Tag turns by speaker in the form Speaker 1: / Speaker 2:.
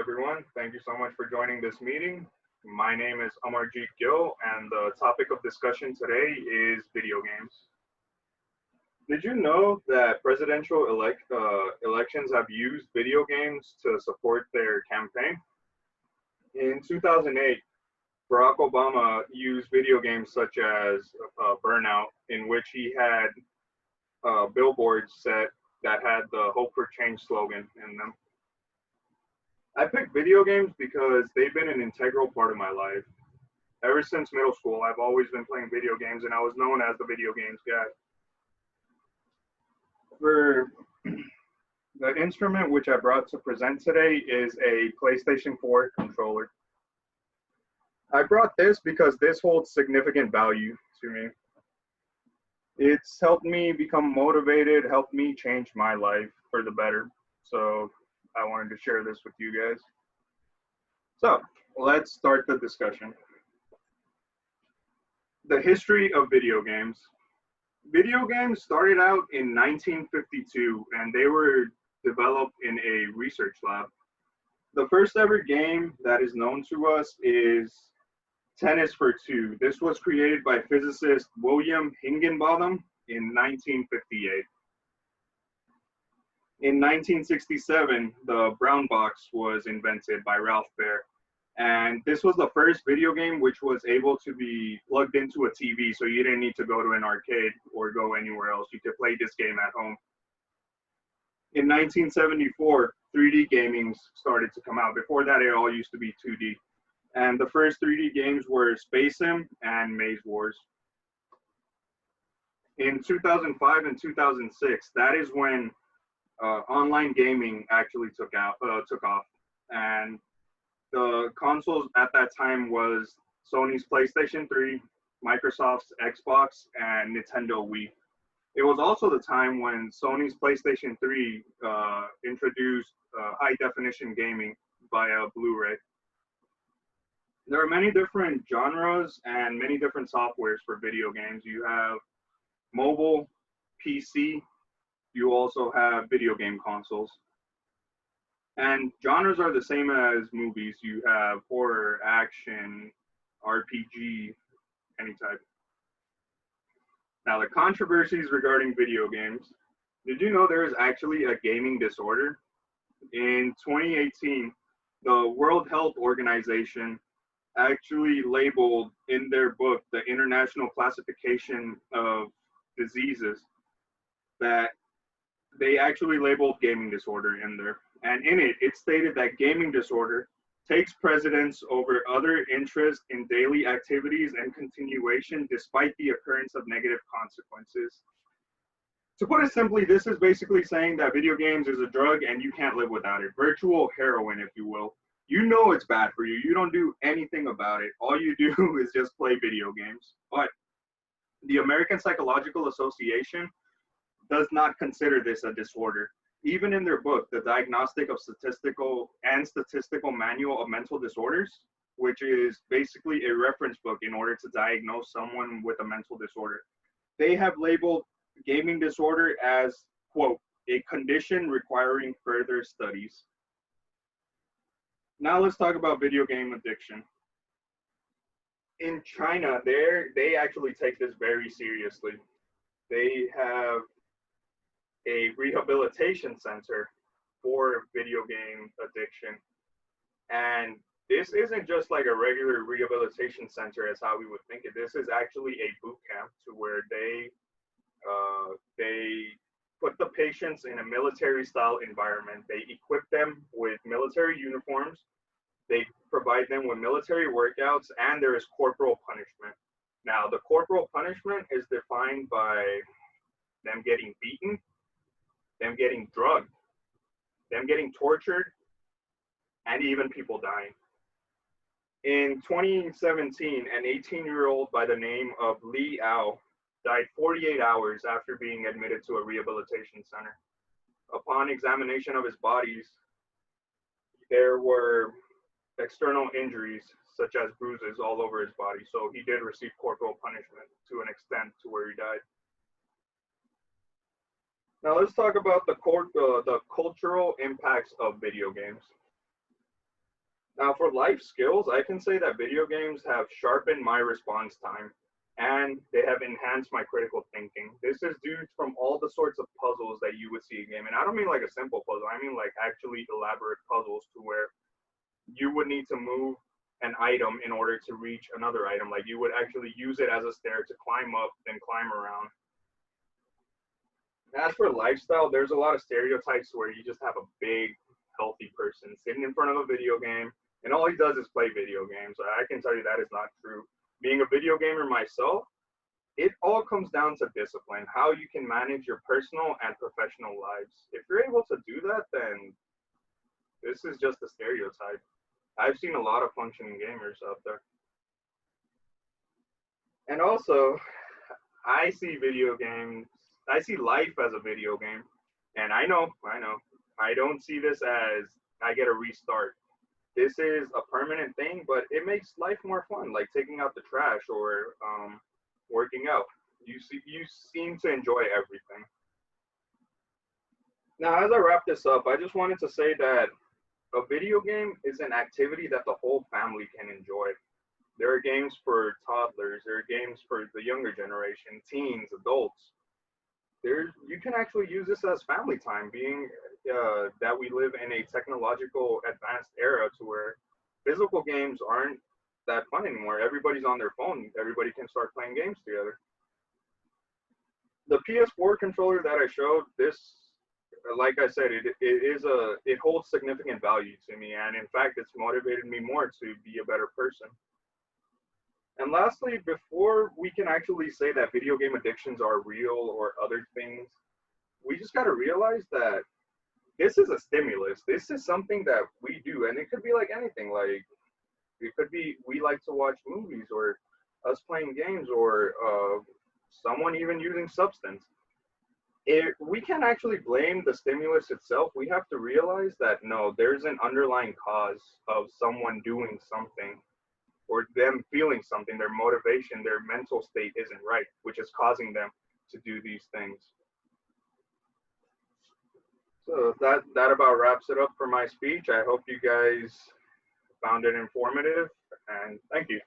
Speaker 1: everyone. Thank you so much for joining this meeting. My name is Amarjeet Gill, and the topic of discussion today is video games. Did you know that presidential elections have used video games to support their campaign? In 2008, Barack Obama used video games such as Burnout, in which he had billboards set that had the Hope for Change slogan in them. I picked video games because they've been an integral part of my life. Ever since middle school, I've always been playing video games, and I was known as the video games guy. For the instrument which I brought to present today is a PlayStation 4 controller. I brought this because this holds significant value to me. It's helped me become motivated, helped me change my life for the better. So I wanted to share this with you guys. So let's start the discussion. The history of video games. Video games started out in 1952 and they were developed in a research lab. The first ever game that is known to us is Tennis for Two. This was created by physicist William Higginbotham in 1958. In 1967, the brown box was invented by Ralph Baer. And this was the first video game which was able to be plugged into a TV, so you didn't need to go to an arcade or go anywhere else. You could play this game at home. In 1974, 3D gaming started to come out. Before that, it all used to be 2D. And the first 3D games were Space Sim and Maze Wars. In 2005 and 2006, that is when online gaming actually took off. And the consoles at that time was Sony's PlayStation 3, Microsoft's Xbox, and Nintendo Wii. It was also the time when Sony's PlayStation 3 introduced high-definition gaming via Blu-ray. There are many different genres and many different softwares for video games. You have mobile, PC, you also have video game consoles. And genres are the same as movies. You have horror, action, RPG, any type. Now, the controversies regarding video games. Did you know there is actually a gaming disorder? In 2018, the World Health Organization actually labeled in their book, the International Classification of Diseases, that they actually labeled gaming disorder in there. And in it, it stated that gaming disorder takes precedence over other interests in daily activities and continuation despite the occurrence of negative consequences. To put it simply, this is basically saying that video games is a drug and you can't live without it. Virtual heroin, if you will. You know it's bad for you. You don't do anything about it. All you do is just play video games. But the American Psychological Association does not consider this a disorder. Even in their book, The Diagnostic of Statistical Manual of Mental Disorders, which is basically a reference book in order to diagnose someone with a mental disorder, they have labeled gaming disorder as, quote, a condition requiring further studies. Now let's talk about video game addiction. In China, they actually take this very seriously. They have a rehabilitation center for video game addiction. And this isn't just like a regular rehabilitation center as how we would think it. This is actually a boot camp to where they put the patients in a military style environment. They equip them with military uniforms. They provide them with military workouts, and there is corporal punishment. Now, the corporal punishment is defined by them getting beaten, them getting drugged, them getting tortured, and even people dying. In 2017, an 18-year-old by the name of Li Ao died 48 hours after being admitted to a rehabilitation center. Upon examination of his bodies, there were external injuries such as bruises all over his body. So he did receive corporal punishment to an extent to where he died. Now let's talk about the cultural impacts of video games. Now, for life skills, I can say that video games have sharpened my response time and they have enhanced my critical thinking. This is due from all the sorts of puzzles that you would see in game. And I don't mean like a simple puzzle, I mean like actually elaborate puzzles to where you would need to move an item in order to reach another item. Like you would actually use it as a stair to climb up, then climb around. As for lifestyle, there's a lot of stereotypes where you just have a big, healthy person sitting in front of a video game, and all he does is play video games. I can tell you that is not true. Being a video gamer myself, it all comes down to discipline, how you can manage your personal and professional lives. If you're able to do that, then this is just a stereotype. I've seen a lot of functioning gamers out there. And also, I see video games, I see life as a video game. And I don't see this as I get a restart. This is a permanent thing, but it makes life more fun, like taking out the trash or working out. You seem to enjoy everything. Now, as I wrap this up, I just wanted to say that a video game is an activity that the whole family can enjoy. There are games for toddlers, there are games for the younger generation, teens, adults. You can actually use this as family time, being that we live in a technological advanced era to where physical games aren't that fun anymore. Everybody's on their phone. Everybody can start playing games together. The PS4 controller that I showed, this, like I said, it holds significant value to me, and in fact, it's motivated me more to be a better person. And lastly, before we can actually say that video game addictions are real or other things, we just got to realize that this is a stimulus. This is something that we do, and it could be like anything. Like it could be we like to watch movies, or us playing games, or someone even using substance. We can't actually blame the stimulus itself. We have to realize that no, there's an underlying cause of someone doing something or them feeling something, their motivation, their mental state isn't right, which is causing them to do these things. So that about wraps it up for my speech. I hope you guys found it informative, and thank you.